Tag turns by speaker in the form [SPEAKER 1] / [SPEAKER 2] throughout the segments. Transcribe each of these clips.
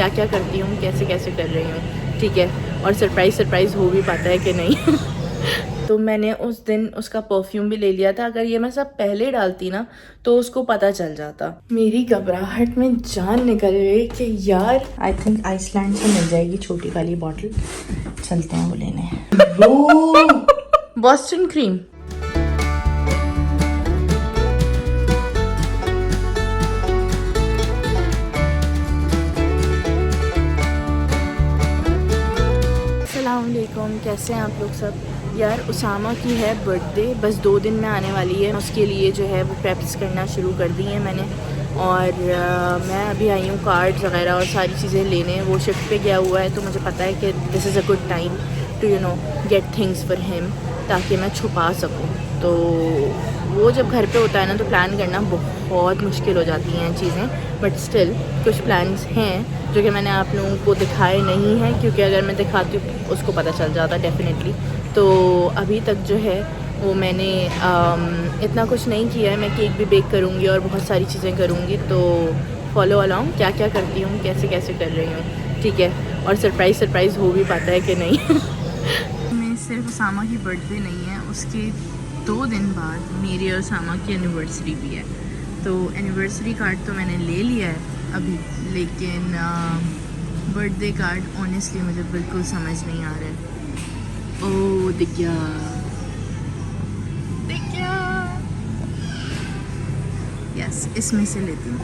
[SPEAKER 1] क्या क्या करती हूँ, कैसे कैसे कर रही हूँ, ठीक है। और सरप्राइज़ हो भी पाता है कि नहीं। तो मैंने उस दिन उसका परफ्यूम भी ले लिया था। अगर ये मैं सब पहले डालती ना तो उसको पता चल जाता। मेरी घबराहट में जान निकल गई कि यार आई थिंक आइसलैंड से मिल जाएगी छोटी वाली बॉटल। चलते हैं वो लेने। Boston cream. अस्सलामुअलैकुम, कैसे हैं आप लोग सब। यार उसामा की है बर्थडे, बस 2 दिन में आने वाली है। उसके लिए जो है वो प्रेप्स करना शुरू कर दी है मैंने। और मैं अभी आई हूँ कार्ड्स वगैरह और सारी चीज़ें लेने। वो शिफ्ट पे गया हुआ है तो मुझे पता है कि this is a good time to get things for him, ताकि मैं छुपा सकूँ। तो वो जब घर पे होता है ना तो प्लान करना बहुत मुश्किल हो जाती हैं चीज़ें। बट स्टिल कुछ प्लान्स हैं जो कि मैंने आप लोगों को दिखाए नहीं हैं, क्योंकि अगर मैं दिखाती हूँ उसको पता चल जाता डेफिनेटली। तो अभी तक जो है वो मैंने इतना कुछ नहीं किया है। मैं केक भी बेक करूँगी और बहुत सारी चीज़ें करूँगी, तो फॉलो अलॉन्ग क्या क्या करती हूँ, कैसे कैसे कर रही हूँ, ठीक है। और सरप्राइज़ हो भी पाता है कि नहीं। मैं सिर्फ उसामा की बर्थडे नहीं है, उसके 2 दिन बाद मेरी और उसामा की एनिवर्सरी भी है। तो एनिवर्सरी कार्ड तो मैंने ले लिया है अभी, लेकिन बर्थडे कार्ड ऑनेस्टली मुझे बिल्कुल समझ नहीं आ रहा है। ओह दिख गया। यस, इसमें से लेती हूँ।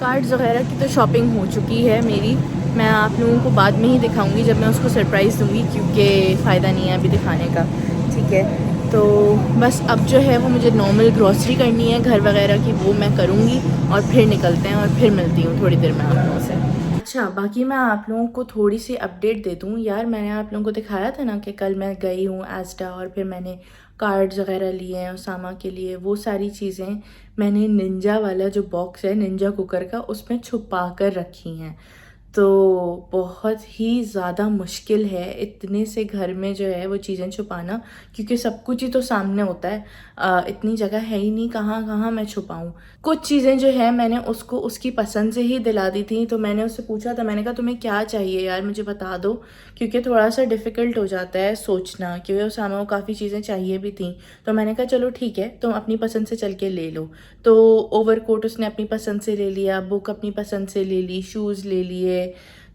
[SPEAKER 1] कार्ड्स वगैरह की तो शॉपिंग हो चुकी है मेरी। मैं आप लोगों को बाद में ही दिखाऊंगी जब मैं उसको सरप्राइज़ दूंगी, क्योंकि फ़ायदा नहीं है अभी दिखाने का, ठीक है। तो बस अब जो है वो मुझे नॉर्मल ग्रॉसरी करनी है घर वगैरह की, वो मैं करूँगी और फिर निकलते हैं और फिर मिलती हूँ थोड़ी देर में आप लोगों से। अच्छा, बाकी मैं आप लोगों को थोड़ी सी अपडेट दे दूँ। यार मैंने आप लोगों को दिखाया था ना कि कल मैं गई हूँ एस्टा और फिर मैंने कार्ड्स वगैरह लिए हैं उसामा के लिए। वो सारी चीज़ें मैंने निंजा वाला जो बॉक्स है निंजा कुकर का, उसमें छुपा कर रखी हैं। तो बहुत ही ज़्यादा मुश्किल है इतने से घर में जो है वो चीज़ें छुपाना, क्योंकि सब कुछ ही तो सामने होता है। इतनी जगह है ही नहीं, कहाँ कहाँ मैं छुपाऊँ। कुछ चीज़ें जो है मैंने उसको उसकी पसंद से ही दिला दी थी। तो मैंने उससे पूछा था, मैंने कहा तुम्हें क्या चाहिए यार मुझे बता दो, क्योंकि थोड़ा सा डिफ़िकल्ट हो जाता है सोचना, क्योंकि उस समय काफ़ी चीज़ें चाहिए भी थी। तो मैंने कहा चलो ठीक है, तुम अपनी पसंद से चल के ले लो। तो ओवरकोट उसने अपनी पसंद से ले लिया, बुक अपनी पसंद से ले ली, शूज़ ले लिए।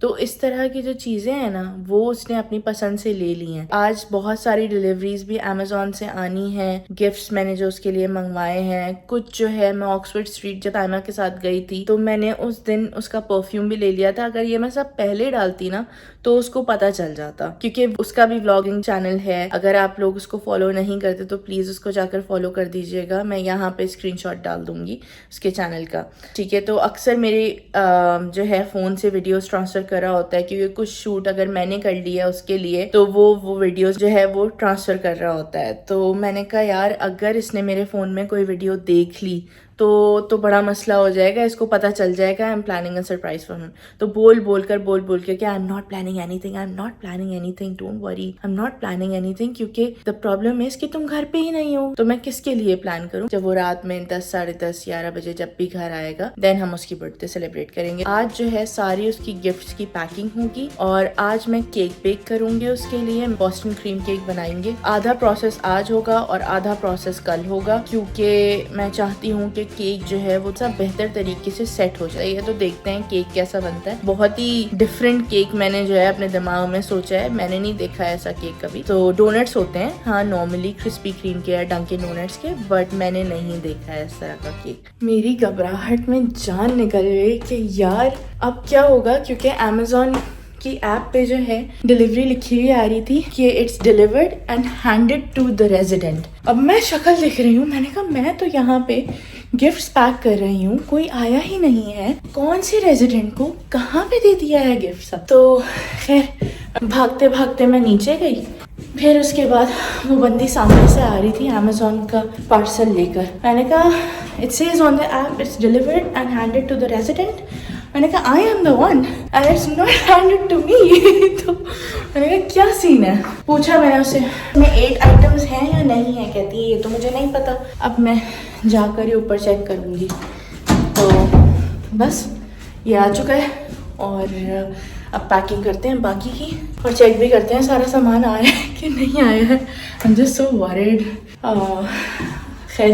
[SPEAKER 1] तो इस तरह की जो चीज़ें हैं ना वो उसने अपनी पसंद से ले ली हैं। आज बहुत सारी डिलीवरीज भी अमेज़ॉन से आनी हैं, गिफ्ट्स मैंने जो उसके लिए मंगवाए हैं। कुछ जो है मैं ऑक्सफोर्ड स्ट्रीट जब आयमा के साथ गई थी तो मैंने उस दिन उसका परफ्यूम भी ले लिया था। अगर ये मैं सब पहले डालती ना तो उसको पता चल जाता, क्योंकि उसका भी व्लॉगिंग चैनल है। अगर आप लोग उसको फॉलो नहीं करते तो प्लीज़ उसको जाकर फॉलो कर दीजिएगा। मैं यहाँ पे स्क्रीनशॉट डाल दूंगी उसके चैनल का, ठीक है। तो अक्सर मेरे जो है फ़ोन से वीडियोस ट्रांसफ़र कर रहा होता है, क्योंकि कुछ शूट अगर मैंने कर लिया उसके लिए तो वो वीडियोस जो है वो ट्रांसफ़र कर रहा होता है। तो मैंने कहा यार अगर इसने मेरे फ़ोन में कोई वीडियो देख ली तो बड़ा मसला हो जाएगा, इसको पता चल जाएगा I am planning a surprise for him. तो बोल के कि I am not planning anything, I am not planning anything, don't worry, I am not planning anything, क्योंकि द प्रॉब्लम इज कि तुम घर पे ही नहीं हो, तो मैं किसके लिए प्लान करूं। जब वो रात में 10, साढ़े 10, 11 बजे जब भी घर आएगा देन हम उसकी बर्थडे सेलिब्रेट करेंगे। आज जो है सारी उसकी गिफ्ट्स की पैकिंग होगी और आज मैं केक बेक करूंगी उसके लिए। बॉस्टन क्रीम केक बनाएंगे। आधा प्रोसेस आज होगा और आधा प्रोसेस कल होगा, क्योंकि मैं चाहती हूँ कि केक जो है वो सब बेहतर तरीके से सेट हो जाए। तो देखते हैं केक कैसा बनता है। बहुत ही डिफरेंट केक मैंने जो है अपने दिमाग में सोचा है, मैंने नहीं देखा है ऐसा केक कभी। तो डोनट्स होते हैं हाँ नॉर्मली क्रिस्पी क्रीम के या डंकिन डोनट्स के, बट मैंने नहीं देखा है इस तरह का केक। मेरी घबराहट में जान निकल गई कि यार अब क्या होगा, क्योंकि अमेज़ॉन की ऐप पे जो है डिलीवरी लिखी हुई आ रही थी कि it's delivered and handed to the resident. अब मैं शक्ल देख रही हूँ, मैंने कहा मैं तो यहाँ पे गिफ्ट्स पैक कर रही हूँ, कोई आया ही नहीं है, कौन से रेजिडेंट को कहाँ पे दे दिया है गिफ्ट सब। तो खैर भागते भागते मैं नीचे गई। फिर उसके बाद वो बंदी सामने से आ रही थी अमेज़ॉन का पार्सल लेकर। मैंने कहा it says on the app it's delivered and handed to the resident. मैंने कहा I am the one and it's not handed to me. तो मैंने कहा क्या सीन है, पूछा मैंने उससे में 8 आइटम्स हैं या नहीं है। कहती है ये तो मुझे नहीं पता, अब मैं जाकर ही ऊपर चेक करूँगी। तो बस ये आ चुका है और अब पैकिंग करते हैं बाकी की और चेक भी करते हैं सारा सामान आया है कि नहीं आया है। I am just so worried. खैर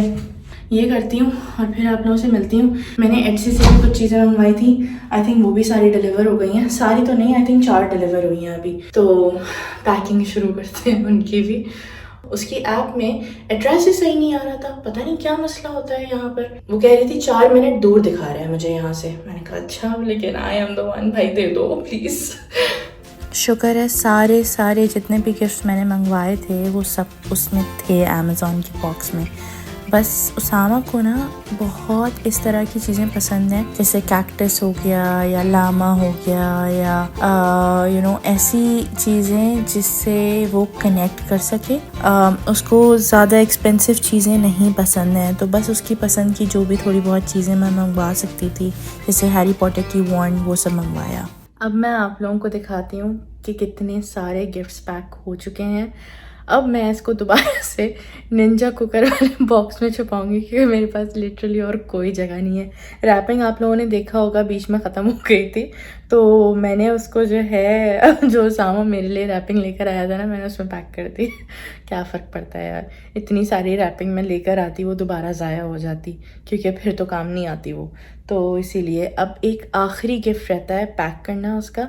[SPEAKER 1] ये करती हूँ और फिर आप लोगों से मिलती हूँ। मैंने एटसी से भी कुछ चीज़ें मंगवाई थी, आई थिंक वो भी सारी डिलीवर हो गई हैं। सारी तो नहीं, आई थिंक 4 डिलीवर हुई हैं अभी। तो पैकिंग शुरू करते हैं उनकी भी। उसकी ऐप में एड्रेस ही सही नहीं आ रहा था, पता नहीं क्या मसला होता है यहाँ पर। वो कह रही थी 4 मिनट दूर दिखा रहा है मुझे यहाँ से। मैंने कहा अच्छा, लेकिन आई एम द वन, भाई दे दो प्लीज़। शुक्र है सारे जितने भी गिफ्ट्स मैंने मंगवाए थे वो सब उसमें थे अमेज़ॉन के बॉक्स में। बस उसामा को ना बहुत इस तरह की चीज़ें पसंद हैं, जैसे कैक्टस हो गया या लामा हो गया या ऐसी चीज़ें जिससे वो कनेक्ट कर सके। उसको ज़्यादा एक्सपेंसिव चीज़ें नहीं पसंद हैं, तो बस उसकी पसंद की जो भी थोड़ी बहुत चीज़ें मैं मंगवा सकती थी, जैसे हैरी पॉटर की वॉन्ड, वो सब मंगवाया। अब मैं आप लोगों को दिखाती हूँ कि कितने सारे गिफ्ट्स पैक हो चुके हैं। अब मैं इसको दोबारा से निंजा कुकर वाले बॉक्स में छुपाऊंगी क्योंकि मेरे पास लिटरली और कोई जगह नहीं है। रैपिंग आप लोगों ने देखा होगा बीच में ख़त्म हो गई थी, तो मैंने उसको जो है जो सामान मेरे लिए रैपिंग लेकर आया था ना, मैंने उसमें पैक कर दी। क्या फ़र्क पड़ता है यार, इतनी सारी रैपिंग मैं लेकर आती वो दोबारा ज़ाया हो जाती, क्योंकि फिर तो काम नहीं आती वो। तो इसीलिए अब एक आखिरी गिफ्ट रहता है पैक करना उसका।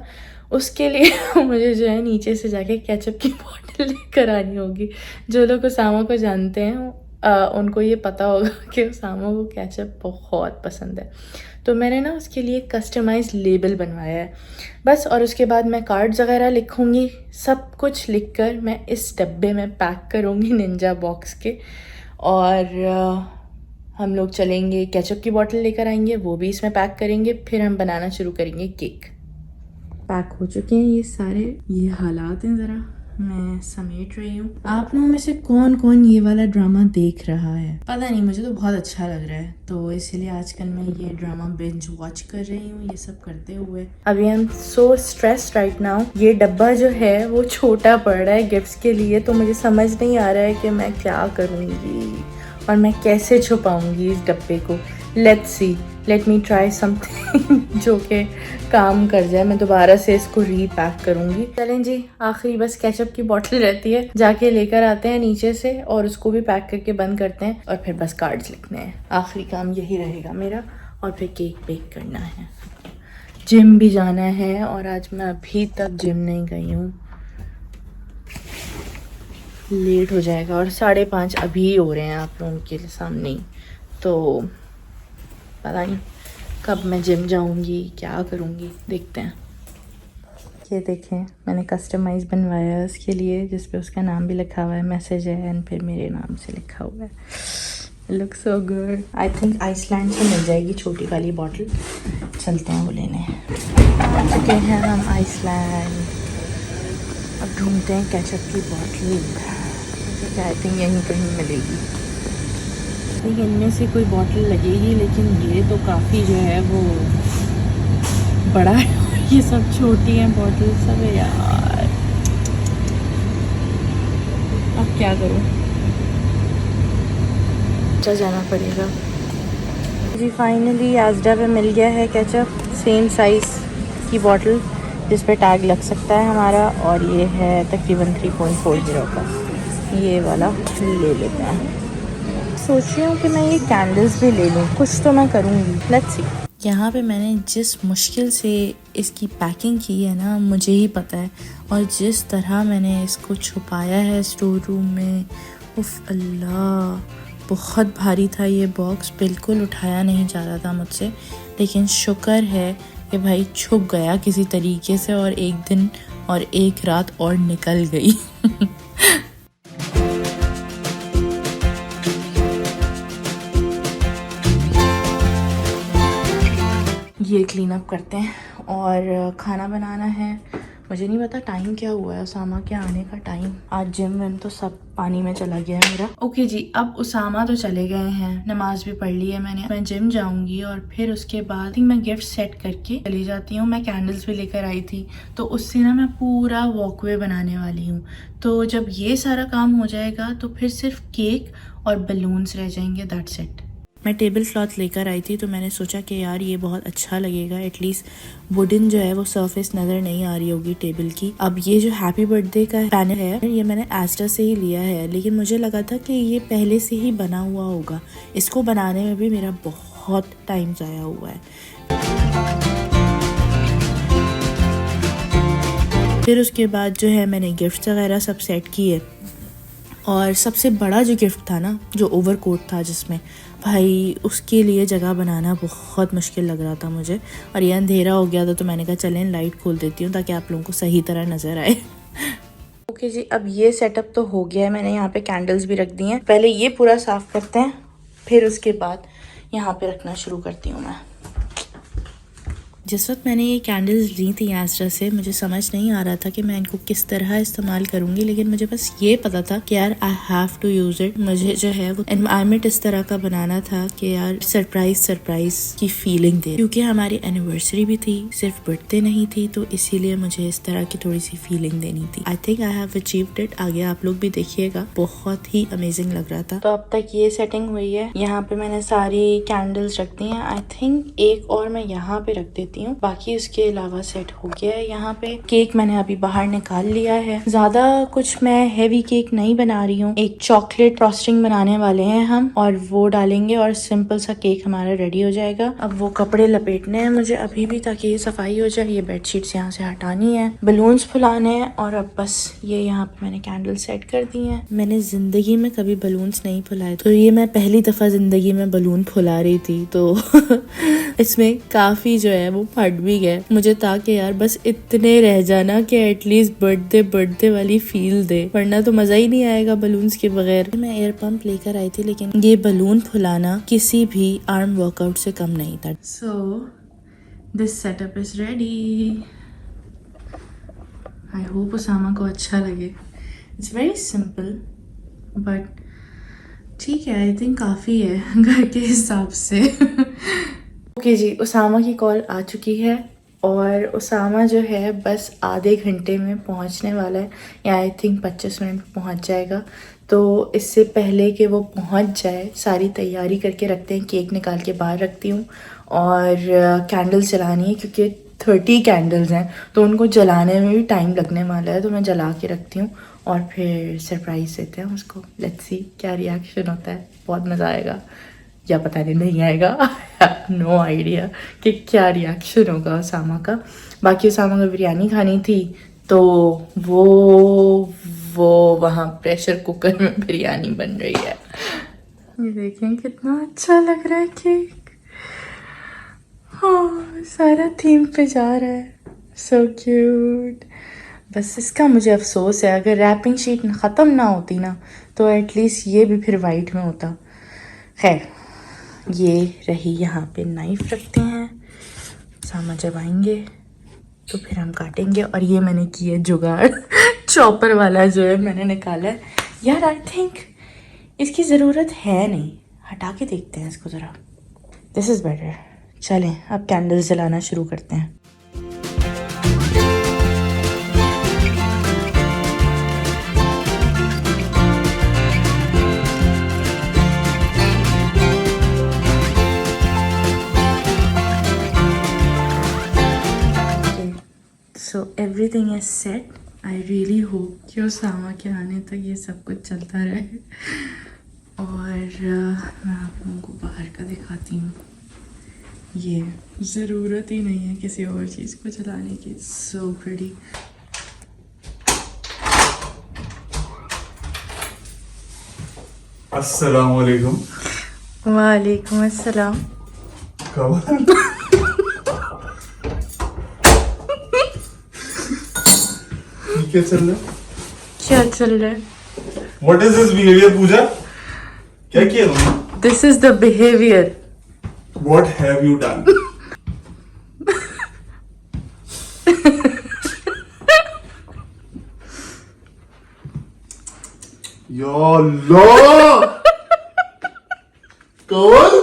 [SPEAKER 1] उसके लिए मुझे जो है नीचे से जाके केचप की बॉटल लेकर आनी होगी। जो लोग उसामा को जानते हैं उनको ये पता होगा कि उसामा को केचप बहुत पसंद है। तो मैंने ना उसके लिए कस्टमाइज लेबल बनवाया है बस, और उसके बाद मैं कार्ड्स वगैरह लिखूँगी। सब कुछ लिखकर मैं इस डब्बे में पैक करूँगी निंजा बॉक्स के, और हम लोग चलेंगे केचप की बॉटल लेकर आएंगे, वो भी इसमें पैक करेंगे, फिर हम बनाना शुरू करेंगे केक। पैक हो चुके हैं ये सारे, ये हालात हैं, ज़रा मैं समेट रही हूँ। आप लोगों में से कौन कौन ये वाला ड्रामा देख रहा है पता नहीं, मुझे तो बहुत अच्छा लग रहा है, तो इसीलिए आजकल मैं ये ड्रामा बिंज वॉच कर रही हूँ ये सब करते हुए। अभी I am so stressed right now. ये डब्बा जो है वो छोटा पड़ रहा है गिफ्ट्स के लिए, तो मुझे समझ नहीं आ रहा है कि मैं क्या करूँगी और मैं कैसे छुपाऊँगी इस डब्बे को। लेट मी ट्राई समथिंग जो कि काम कर जाए। मैं दोबारा से इसको रीपैक करूँगी। चलें जी, आखिरी बस केचप की बोतल रहती है, जाके लेकर आते हैं नीचे से और उसको भी पैक करके बंद करते हैं, और फिर बस कार्ड्स लिखने हैं। आखिरी काम यही रहेगा मेरा, और फिर केक बेक करना है। जिम भी जाना है और आज मैं अभी तक जिम नहीं गई हूँ, लेट हो जाएगा, और 5:30 अभी हो रहे हैं आप लोगों के सामने ही। तो पता नहीं कब मैं जिम जाऊंगी, क्या करूंगी, देखते हैं। ये देखें, मैंने कस्टमाइज बनवाया है उसके लिए, जिस पे उसका नाम भी लिखा हुआ है, मैसेज है, एंड फिर मेरे नाम से लिखा हुआ है। Look so good. I think Iceland से मिल जाएगी छोटी वाली बॉटल। चलते हैं वो लेने। आ चुके हैं हम आइसलैंड। अब ढूंढते हैं केचप की बॉटल, जो आई थिंक यहीं कहीं मिलेगी। इनमें से कोई बॉटल लगेगी, लेकिन ये तो काफ़ी जो है वो बड़ा है, ये सब छोटी हैं बॉटल सब है यार। अब क्या करूँ, जाना पड़ेगा जी। फाइनली आजडा पे मिल गया है केचप, सेम साइज़ की बॉटल जिस पे टैग लग सकता है हमारा, और ये है तकरीबन 3.40 का। ये वाला ले लेते हैं। सोच रही हूँ कि मैं ये कैंडल्स भी ले लूँ, कुछ तो मैं करूँगी, लेट्स सी। यहाँ पे मैंने जिस मुश्किल से इसकी पैकिंग की है ना, मुझे ही पता है, और जिस तरह मैंने इसको छुपाया है स्टोर रूम में, उफ अल्लाह, बहुत भारी था ये बॉक्स, बिल्कुल उठाया नहीं जा रहा था मुझसे, लेकिन शुक्र है कि भाई छुप गया किसी तरीके से, और एक दिन और एक रात और निकल गई। ये क्लीन अप करते हैं और खाना बनाना है। मुझे नहीं पता टाइम क्या हुआ है, उसामा के आने का टाइम। आज जिम विम तो सब पानी में चला गया है मेरा। ओके जी, अब उसामा तो चले गए हैं, नमाज भी पढ़ ली है मैंने। मैं जिम जाऊंगी और फिर उसके बाद मैं गिफ्ट सेट करके चली जाती हूँ। मैं कैंडल्स भी लेकर आई थी, तो उससे ना मैं पूरा वॉकवे बनाने वाली हूँ। तो जब ये सारा काम हो जाएगा तो फिर सिर्फ केक और बलून्स रह जाएंगे, दैट्स इट। मैं टेबल क्लॉथ लेकर आई थी तो मैंने सोचा कि यार ये बहुत अच्छा लगेगा, एटलीस्ट वुडन जो है वो सरफेस नज़र नहीं आ रही होगी टेबल की। अब ये जो हैप्पी बर्थडे का पैनल है ये मैंने एस्टा से ही लिया है, लेकिन मुझे लगा था कि ये पहले से ही बना हुआ होगा। इसको बनाने में भी मेरा बहुत टाइम ज़ाया हुआ है। फिर उसके बाद जो है मैंने गिफ्ट वगैरह सब सेट किए, और सबसे बड़ा जो गिफ्ट था ना, जो ओवरकोट था जिसमें, भाई उसके लिए जगह बनाना बहुत मुश्किल लग रहा था मुझे, और ये अंधेरा हो गया था तो मैंने कहा चलें लाइट खोल देती हूँ ताकि आप लोगों को सही तरह नज़र आए। ओके जी, अब ये सेटअप तो हो गया है। मैंने यहाँ पे कैंडल्स भी रख दी हैं। पहले ये पूरा साफ़ करते हैं, फिर उसके बाद यहाँ पे रखना शुरू करती हूँ मैं। जिस वक्त मैंने ये कैंडल्स ली थी एस्ट्रा से, मुझे समझ नहीं आ रहा था कि मैं इनको किस तरह इस्तेमाल करूँगी, लेकिन मुझे बस ये पता था कि यार I have to use it. मुझे जो है वो एनवायरनमेंट इस तरह का बनाना था कि यार सरप्राइज की फीलिंग दे, क्योंकि हमारी एनिवर्सरी भी थी, सिर्फ बर्थडे नहीं थी, तो इसीलिए मुझे इस तरह की थोड़ी सी फीलिंग देनी थी। आई think I have achieved it. आगे आप लोग भी देखिएगा, बहुत ही अमेजिंग लग रहा था। तो अब तक ये सेटिंग हुई है। यहाँ पे मैंने सारी कैंडल्स रख दी हैं। आई थिंक एक और मैं यहाँ पे रख देती हूँ, बाकी उसके अलावा सेट हो गया है। यहाँ पे केक मैंने अभी बाहर निकाल लिया है। ज्यादा कुछ मैं हेवी केक नहीं बना रही हूँ। एक चॉकलेट फ्रॉस्टिंग बनाने वाले हैं हम, और वो डालेंगे और सिंपल सा केक हमारा रेडी हो जाएगा। अब वो कपड़े लपेटने हैं मुझे अभी भी, ताकि ये सफाई हो जाए। ये बेडशीट्स यहाँ से हटानी है, बलून्स फुलाने हैं, और अब बस ये यहाँ पे मैंने कैंडल सेट कर दी है। मैंने जिंदगी में कभी बलून्स नहीं फुलाए, तो ये मैं पहली दफा जिंदगी में बलून फुला रही थी, तो इसमें काफी जो है वो फट भी गए। मुझे था कि यार बस इतने रह जाना कि एटलीस्ट बर्थडे वाली फील दे, वरना तो मजा ही नहीं आएगा बलून्स के बगैर। मैं एयर पंप लेकर आई थी, लेकिन ये बलून फुलाना किसी भी आर्म वर्कआउट से कम नहीं था। So this setup is ready. I hope Usama को अच्छा लगे। इट्स वेरी सिंपल बट ठीक है, आई थिंक काफ़ी है घर के हिसाब से। ओके जी, उसामा की कॉल आ चुकी है, और उसामा जो है बस आधे घंटे में पहुंचने वाला है, या आई थिंक 25 मिनट में पहुंच जाएगा। तो इससे पहले कि वो पहुंच जाए, सारी तैयारी करके रखते हैं। केक निकाल के बाहर रखती हूँ, और कैंडल्स जलानी है, क्योंकि 30 कैंडल्स हैं तो उनको जलाने में भी टाइम लगने वाला है, तो मैं जला के रखती हूँ और फिर सरप्राइज़ देते हैं उसको। लेट्स सी क्या रिएक्शन होता है। बहुत मज़ा आएगा, या पता नहीं आएगा। नो आइडिया कि क्या रिएक्शन होगा उसामा का। बाकी उसामा को बिरयानी खानी थी, तो वो वहाँ प्रेशर कुकर में बिरयानी बन रही है। ये देखें कितना अच्छा लग रहा है केक। हाँ, सारा थीम पे जा रहा है। So cute. बस इसका मुझे अफसोस है, अगर रैपिंग शीट ख़त्म ना होती ना, तो एटलीस्ट ये भी फिर वाइट में होता। खैर, ये रही। यहाँ पे नाइफ रखते हैं, सामा जब आएंगे तो फिर हम काटेंगे। और ये मैंने किया जुगाड़ चॉपर वाला जो है मैंने निकाला है। यार आई थिंक इसकी ज़रूरत है नहीं, हटा के देखते हैं इसको ज़रा। This is better. चलें अब कैंडल्स जलाना शुरू करते हैं। So everything is set. I really hope कि उसामा के आने तक ये सब कुछ चलता रहे। और मैं आप लोगों को बाहर का दिखाती हूँ। ये ज़रूरत ही नहीं है किसी और चीज़ को जलाने की। So pretty.
[SPEAKER 2] अस्सलाम वालेकुम।
[SPEAKER 1] वालेकुम अस्सलाम।
[SPEAKER 2] क्या चल रहा है?
[SPEAKER 1] क्या चल रहा है?
[SPEAKER 2] What is this behavior, पूजा? क्या किया तुमने?
[SPEAKER 1] This is the behavior.
[SPEAKER 2] What have you done? या अल्लाह! कौन?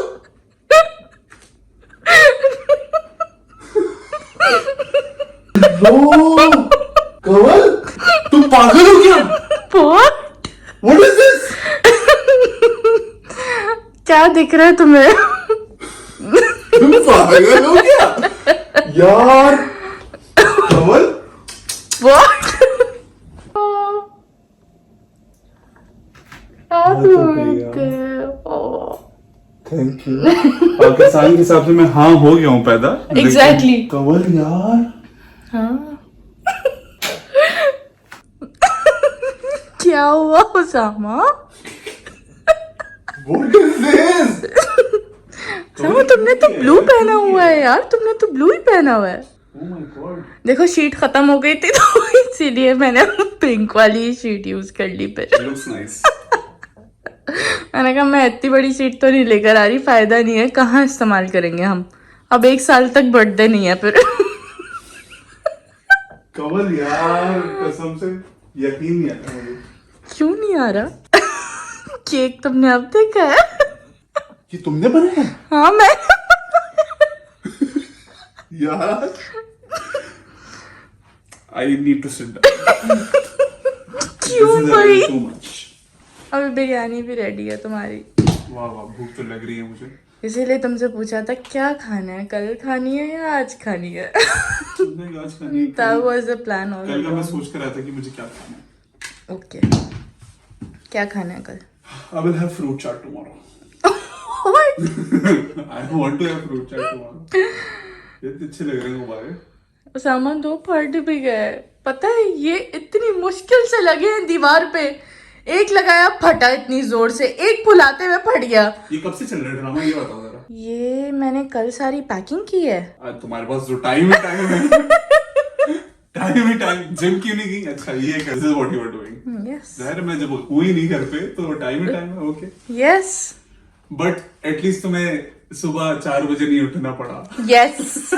[SPEAKER 2] कवल, तुम पागल हो क्या?
[SPEAKER 1] What?
[SPEAKER 2] What is this?
[SPEAKER 1] क्या दिख दिख रहा है तुम्हें?
[SPEAKER 2] तुम पागल हो क्या यार? कमल
[SPEAKER 1] What? Happy birthday. Oh.
[SPEAKER 2] Thank you. Pakistan के हिसाब से मैं हाँ हो गया हूँ पैदा।
[SPEAKER 1] Exactly.
[SPEAKER 2] कमल यार
[SPEAKER 1] हाँ। क्या हुआ Usama?
[SPEAKER 2] What is this?
[SPEAKER 1] Usama तुमने तो ब्लू पहना हुआ है यार, तुमने तो ब्लू ही पहना हुआ है।
[SPEAKER 2] Oh my God.
[SPEAKER 1] देखो शीट खत्म हो गई थी तो इसीलिए मैंने पिंक वाली शीट यूज कर ली फिर।
[SPEAKER 2] Looks nice.
[SPEAKER 1] मैंने कहा मैं इतनी बड़ी शीट तो नहीं लेकर आ रही, फायदा नहीं है, कहाँ इस्तेमाल करेंगे हम, अब 1 साल तक बर्थडे नहीं है फिर।
[SPEAKER 2] कमल यार कसम से यकीन नहीं आता मुझे।
[SPEAKER 1] क्यों नहीं आ रहा? केक तुमने अब देखा है?
[SPEAKER 2] ये तुमने बनाया?
[SPEAKER 1] हाँ मैं।
[SPEAKER 2] यार I need to sit down.
[SPEAKER 1] क्यों
[SPEAKER 2] This is a
[SPEAKER 1] भाई?
[SPEAKER 2] little too much.
[SPEAKER 1] अभी बिरयानी भी रेडी है तुम्हारी,
[SPEAKER 2] वाह वाह भूख तो लग रही है मुझे।
[SPEAKER 1] इसीलिए तुमसे पूछा था क्या खाना है, कल खानी है या आज खानी है?
[SPEAKER 2] नहीं, आज खानी है।
[SPEAKER 1] That was the plan all
[SPEAKER 2] कल का मैं
[SPEAKER 1] along.
[SPEAKER 2] सोच कर रहा था कि मुझे क्या खाना है।
[SPEAKER 1] Okay. क्या खाना है कल?
[SPEAKER 2] I will have fruit chaat tomorrow.
[SPEAKER 1] What?
[SPEAKER 2] I want to have fruit chaat tomorrow. ये तो अच्छे लग रहे हैं गुब्बारे।
[SPEAKER 1] उसामा 2 फट भी गए, पता है ये इतनी मुश्किल से लगे हैं दीवार पे, एक लगाया फटा इतनी जोर से, एक फुलाते हुए फट गया।
[SPEAKER 2] ये कब से चल रहा है ड्रामा, ये बताओ जरा।
[SPEAKER 1] ये मैंने कल सारी पैकिंग की है।
[SPEAKER 2] आज तुम्हारे पास जो टाइम है टाइम ही टाइम, जिम क्यों नहीं गई? अच्छा ये this is what you are doing.
[SPEAKER 1] Yes
[SPEAKER 2] जाहिर है मैं जब हूं ही नहीं घर पे तो टाइम ही टाइम है। ओके
[SPEAKER 1] यस
[SPEAKER 2] बट एटलीस्ट तुम्हें सुबह 4 बजे नहीं उठना पड़ा।
[SPEAKER 1] यस।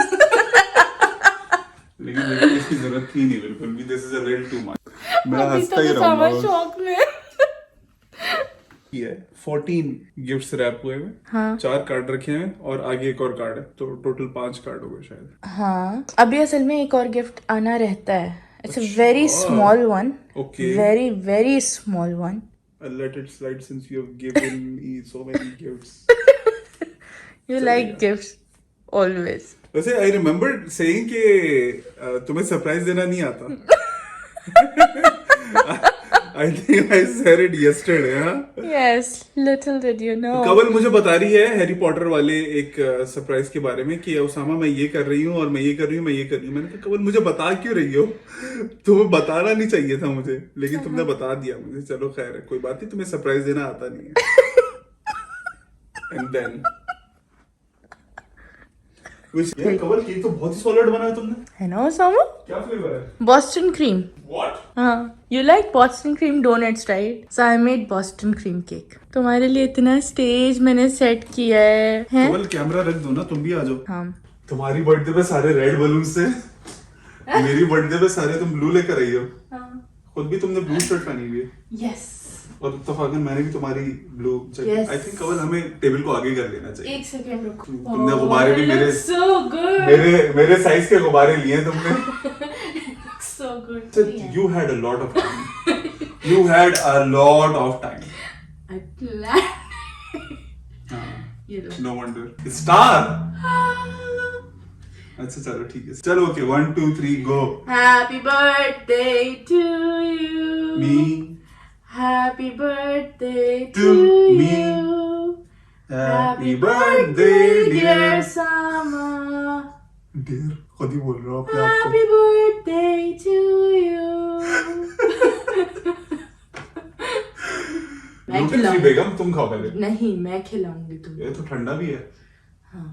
[SPEAKER 2] लेकिन मेरे को इसकी जरूरत थी नहीं बिल्कुल भी। This is a little too much. मैं हंसता ही
[SPEAKER 1] उसामा
[SPEAKER 2] रहूंगा।
[SPEAKER 1] शौक में।
[SPEAKER 2] ये 14 गिफ्ट्स रैप हुए हैं।
[SPEAKER 1] हाँ
[SPEAKER 2] 4 कार्ड रखे हैं और आगे एक और कार्ड है, तो टोटल 5 कार्ड हो गए शायद।
[SPEAKER 1] हाँ अभी असल में एक और गिफ्ट आना रहता है। It's a very small one,
[SPEAKER 2] Okay.
[SPEAKER 1] Very very small one.
[SPEAKER 2] I'll let it slide since you have given me so many gifts.
[SPEAKER 1] You like gifts always.
[SPEAKER 2] वैसे आई रिमेम्बर सेइंग कि तुम्हें सरप्राइज देना नहीं आता। I think I said it yesterday. हां
[SPEAKER 1] yes little did you know.
[SPEAKER 2] Kawal मुझे बता रही है हैरी पॉटर वाले एक सरप्राइज के बारे में कि उसामा मैं ये कर रही हूँ और मैं ये कर रही हूँ, मैं ये कर रही हूँ। मैंने कहा कवल मुझे बता क्यों रही हो? तुम्हें बताना नहीं चाहिए था मुझे, लेकिन तुमने बता दिया मुझे। चलो खैर है, कोई बात नहीं, तुम्हें सरप्राइज देना आता नहीं है। एंड देन ये कवल केक तो बहुत ही सॉलिड बना है तुमने।
[SPEAKER 1] है ना उसामा?
[SPEAKER 2] क्या फ्लेवर है?
[SPEAKER 1] Boston cream.
[SPEAKER 2] व्हाट?
[SPEAKER 1] हाँ you like Boston cream donuts right? So I made Boston cream cake. तुम्हारे लिए इतना स्टेज मैंने सेट किया है।
[SPEAKER 2] कवल कैमरा रख दो ना, तुम भी आ जाओ।
[SPEAKER 1] हाँ
[SPEAKER 2] तुम्हारी बर्थडे पे सारे रेड बलून से, मेरी बर्थडे पे सारे तुम ब्लू लेकर आई हो। खुद भी तुमने ब्लू शर्ट पहनी हुई है।
[SPEAKER 1] यस
[SPEAKER 2] और इत्तेफाकन मैंने भी तुम्हारी blue jacket.
[SPEAKER 1] Yes.
[SPEAKER 2] I think Kawal हमें टेबल को आगे कर लेना चाहिए।
[SPEAKER 1] एक सेकंड रुको।
[SPEAKER 2] तुमने गुब्बारे भी मेरे
[SPEAKER 1] सो गुड
[SPEAKER 2] मेरे साइज के गुब्बारे लिए तुमने।
[SPEAKER 1] So good.
[SPEAKER 2] You had a lot of time. You had a lot of time.
[SPEAKER 1] I planned. ये लो।
[SPEAKER 2] No wonder. Star. अच्छा चलो ठीक है। चलो okay 1 2 3 go.
[SPEAKER 1] Happy birthday to you.
[SPEAKER 2] Me.
[SPEAKER 1] Happy birthday
[SPEAKER 2] To
[SPEAKER 1] to
[SPEAKER 2] me.
[SPEAKER 1] you.
[SPEAKER 2] Happy birthday dear.
[SPEAKER 1] Sama.
[SPEAKER 2] Dear खुद ही बोल रहा हूँ अपने आप को।
[SPEAKER 1] Happy birthday to you. मैं
[SPEAKER 2] Gluten free
[SPEAKER 1] खिलाऊंगी।
[SPEAKER 2] बेगम तुम खाओ पहले।
[SPEAKER 1] नहीं मैं खिलाऊंगी तुम्हें।
[SPEAKER 2] ये तो ठंडा भी है।
[SPEAKER 1] हाँ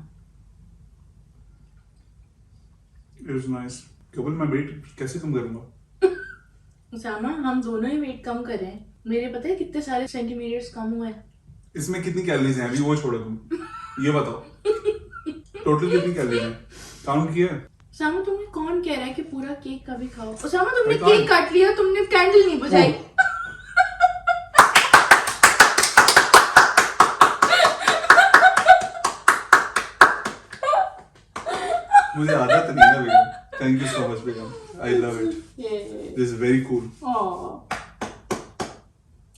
[SPEAKER 2] It is nice. केवल मैं वेट कैसे कम करूंगा?
[SPEAKER 1] उसामा हम दोनों ही वेट कम कर रहे हैं। मेरे पता है कितने सारे सेंटीमीटर्स कम हुए हैं।
[SPEAKER 2] इसमें कितनी कैलोरीज हैं? अभी वो छोड़ो तुम, ये बताओ टोटल कितनी कैलोरीज हैं? काउंट किया?
[SPEAKER 1] उसामा तुम्हें कौन कह रहा है कि पूरा केक कभी खाओ? उसामा तुमने
[SPEAKER 2] मैं
[SPEAKER 1] केक काट लिया, तुमने कैंडल नहीं बुझाई।
[SPEAKER 2] मुझे आदत नहीं है बेगम। थैंक यू सो मच बेगम, I love it, this is very cool.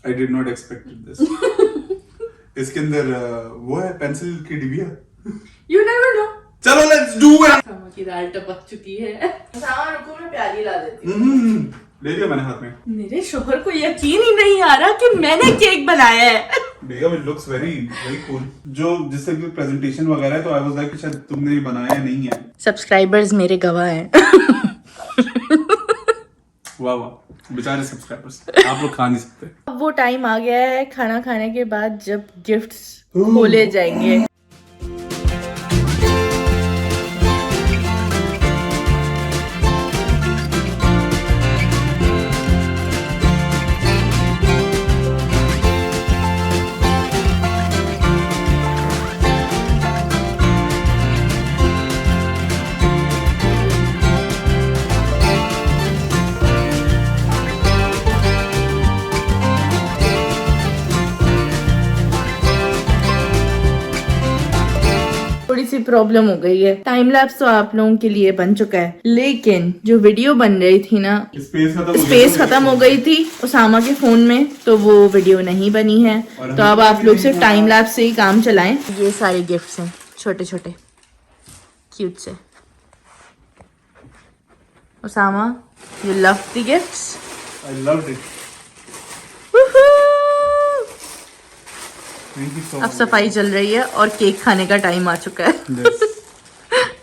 [SPEAKER 2] I did not expect this. इसके अंदर वो है पेंसिल की डिबिया।
[SPEAKER 1] You never know.
[SPEAKER 2] चलो लेट्स डू इट।
[SPEAKER 1] सामा की दाल टपक चुकी है। सामा रुको, मैं प्याली ला देती हूँ।
[SPEAKER 2] ले लिया मैंने हाथ में।
[SPEAKER 1] मेरे शोहर को यकीन ही नहीं आ रहा कि मैंने केक बनाया है।
[SPEAKER 2] बेगम it looks very very cool. जो जिससे भी प्रेजेंटेशन वगैरह है, तो आई वाज लाइक शायद तुमने ये बनाया नहीं है।
[SPEAKER 1] सब्सक्राइबर्स मेरे गवाह हैं।
[SPEAKER 2] वाह वाह, बेचारे सब्सक्राइबर्स, आप लोग खा नहीं सकते।
[SPEAKER 1] अब वो टाइम आ गया है खाना खाने के बाद जब गिफ्ट्स खोले जाएंगे। थोड़ी सी प्रॉब्लम हो गई है। टाइम लैप्स तो आप लोगों के लिए बन चुका है, लेकिन जो वीडियो बन रही थी ना, स्पेस खत्म हो गई थी उसामा के फोन में, तो वो वीडियो नहीं बनी है। तो अब आप लोग सिर्फ टाइम लैप्स से ही काम चलाएं। ये सारे गिफ्ट्स हैं, छोटे छोटे क्यूट से। Usama, you love the gifts?
[SPEAKER 2] I loved it.
[SPEAKER 1] अब सफाई चल रही है और केक खाने का टाइम आ चुका है।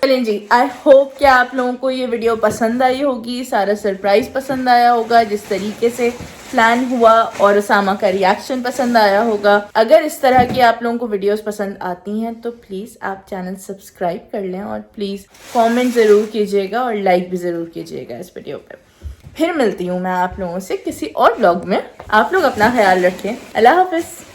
[SPEAKER 1] चलें जी, आई होप कि आप लोगों को ये वीडियो पसंद आई होगी, सारा सरप्राइज पसंद आया होगा, जिस तरीके से प्लान हुआ, और उसामा का रिएक्शन पसंद आया होगा। अगर इस तरह की आप लोगों को वीडियोस पसंद आती हैं तो प्लीज़ आप चैनल सब्सक्राइब कर लें, और प्लीज़ कमेंट ज़रूर कीजिएगा और लाइक भी ज़रूर कीजिएगा इस वीडियो पर। फिर मिलती हूँ मैं आप लोगों से किसी और व्लॉग में। आप लोग अपना ख्याल रखें। अल्लाह हाफिज़।